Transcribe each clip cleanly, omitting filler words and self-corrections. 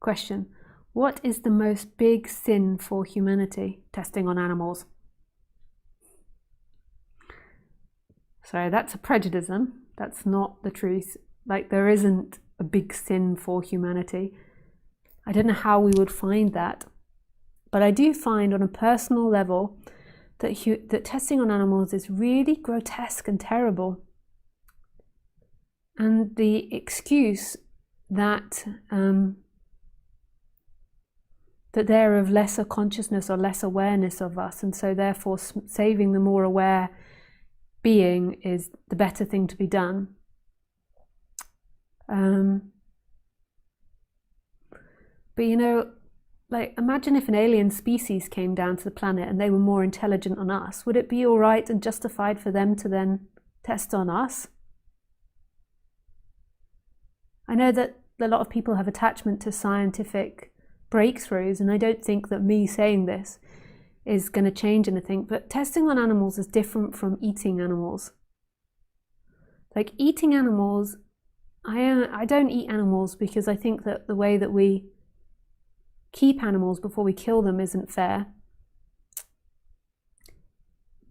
Question: what is the most big sin for humanity? Testing on animals. So that's a prejudice. That's not the truth. Like, there isn't a big sin for humanity. I don't know how we would find that, but I do find on a personal level that testing on animals is really grotesque and terrible. And the excuse that that they're of lesser consciousness or less awareness of us, and so therefore saving the more aware being is the better thing to be done. But you know, like, imagine if an alien species came down to the planet and they were more intelligent than us. Would it be all right and justified for them to then test on us? I know that a lot of people have attachment to scientific breakthroughs, and I don't think that me saying this is going to change anything, but testing on animals is different from eating animals. Like, eating animals, I don't eat animals because I think that the way that we keep animals before we kill them isn't fair.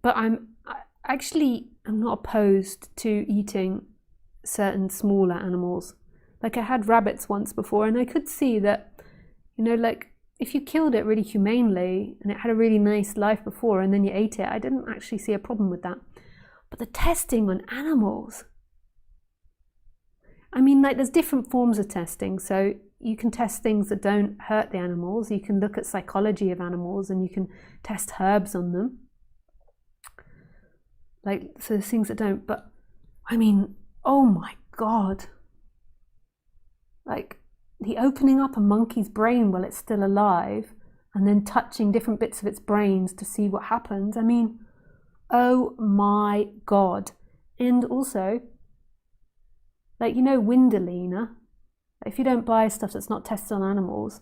But I'm not opposed to eating certain smaller animals. Like, I had rabbits once before, and I could see that, you know, like, if you killed it really humanely and it had a really nice life before and then you ate it, I didn't actually see a problem with that. But the testing on animals, I mean, like, there's different forms of testing. So you can test things that don't hurt the animals. You can look at psychology of animals and you can test herbs on them. Like, so there's things that don't, but I mean, oh my God. Like, the opening up a monkey's brain while it's still alive and then touching different bits of its brains to see what happens. I mean, oh my God. And also, like, you know, Windalina, if you don't buy stuff that's not tested on animals,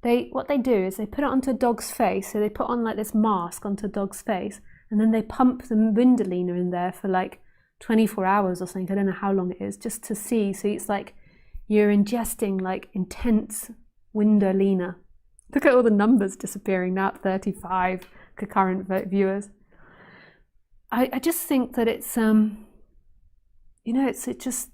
what they do is they put it onto a dog's face. So they put on like this mask onto a dog's face, and then they pump the Windalina in there for like 24 hours or something. I don't know how long it is, just to see. So it's like you're ingesting like intense Windalina. Look at all the numbers disappearing now at 35 concurrent viewers. I just think that it's you know, it's just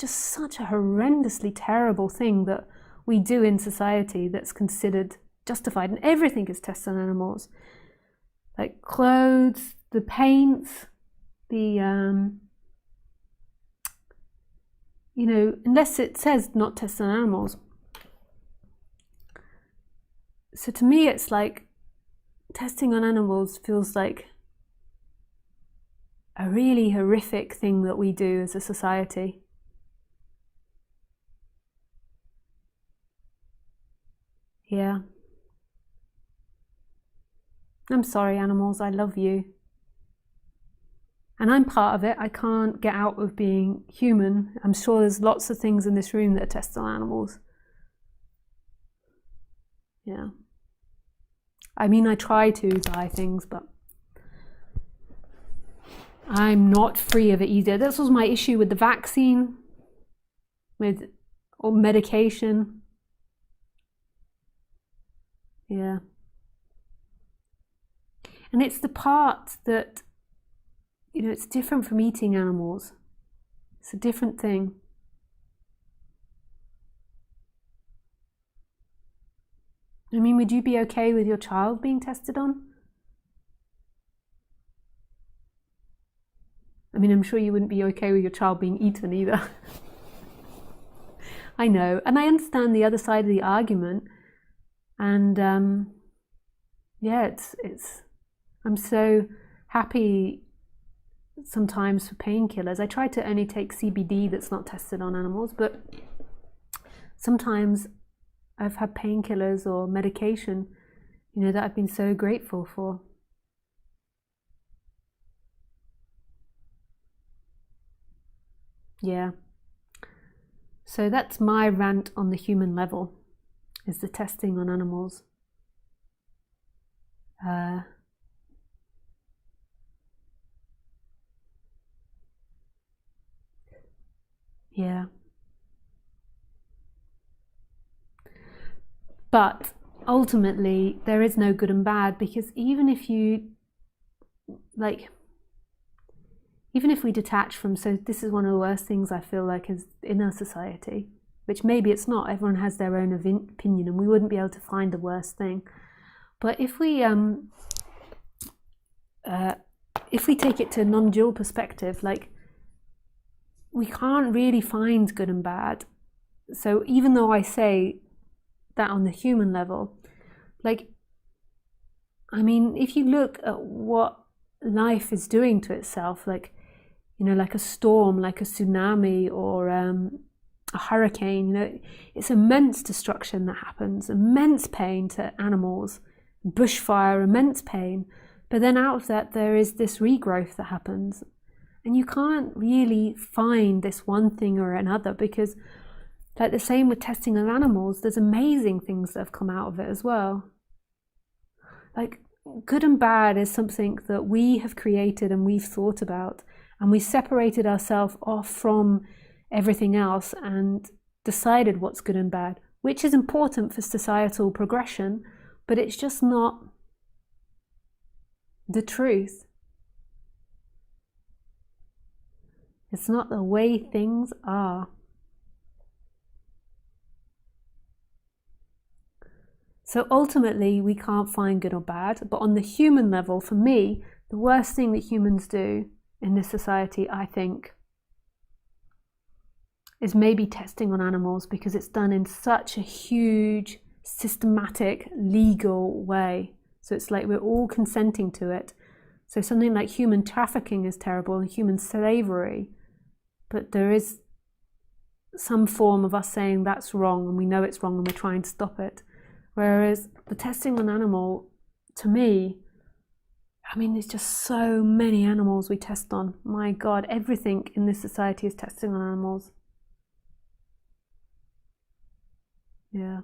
such a horrendously terrible thing that we do in society that's considered justified, and everything is tested on animals. Like clothes, the paints, the you know, unless it says not tested on animals. So to me, it's like testing on animals feels like a really horrific thing that we do as a society. Yeah. I'm sorry, animals, I love you. And I'm part of it. I can't get out of being human. I'm sure there's lots of things in this room that are tested on animals. Yeah. I mean, I try to buy things, but I'm not free of it either. This was my issue with the vaccine, or medication. Yeah. And it's the part that, you know, it's different from eating animals. It's a different thing. I mean, would you be okay with your child being tested on? I mean, I'm sure you wouldn't be okay with your child being eaten either. I know, and I understand the other side of the argument. And yeah, I'm so happy sometimes for painkillers. I try to only take CBD that's not tested on animals, but sometimes I've had painkillers or medication, you know, that I've been so grateful for. Yeah. So that's my rant on the human level, is the testing on animals. Yeah. But ultimately, there is no good and bad, because even if you, like, even if we detach from, so this is one of the worst things I feel like is in our society, which maybe it's not, everyone has their own opinion and we wouldn't be able to find the worst thing. But if we take it to a non-dual perspective, like, we can't really find good and bad. So even though I say that on the human level, like, I mean, if you look at what life is doing to itself, like, you know, like a storm, like a tsunami, or a hurricane, you know, it's immense destruction that happens, immense pain to animals, bushfire, immense pain. But then out of that, there is this regrowth that happens. And you can't really find this one thing or another, because, like the same with testing of animals, there's amazing things that have come out of it as well. Like, good and bad is something that we have created and we've thought about, and we separated ourselves off from everything else and decided what's good and bad, which is important for societal progression, but it's just not the truth. It's not the way things are. So ultimately, we can't find good or bad, but on the human level, for me, the worst thing that humans do in this society, I think, is maybe testing on animals, because it's done in such a huge, systematic, legal way. So it's like we're all consenting to it. So something like human trafficking is terrible, and human slavery, but there is some form of us saying that's wrong, and we know it's wrong, and we're trying to stop it. Whereas the testing on animal, to me, I mean, there's just so many animals we test on. My God, everything in this society is testing on animals. Yeah.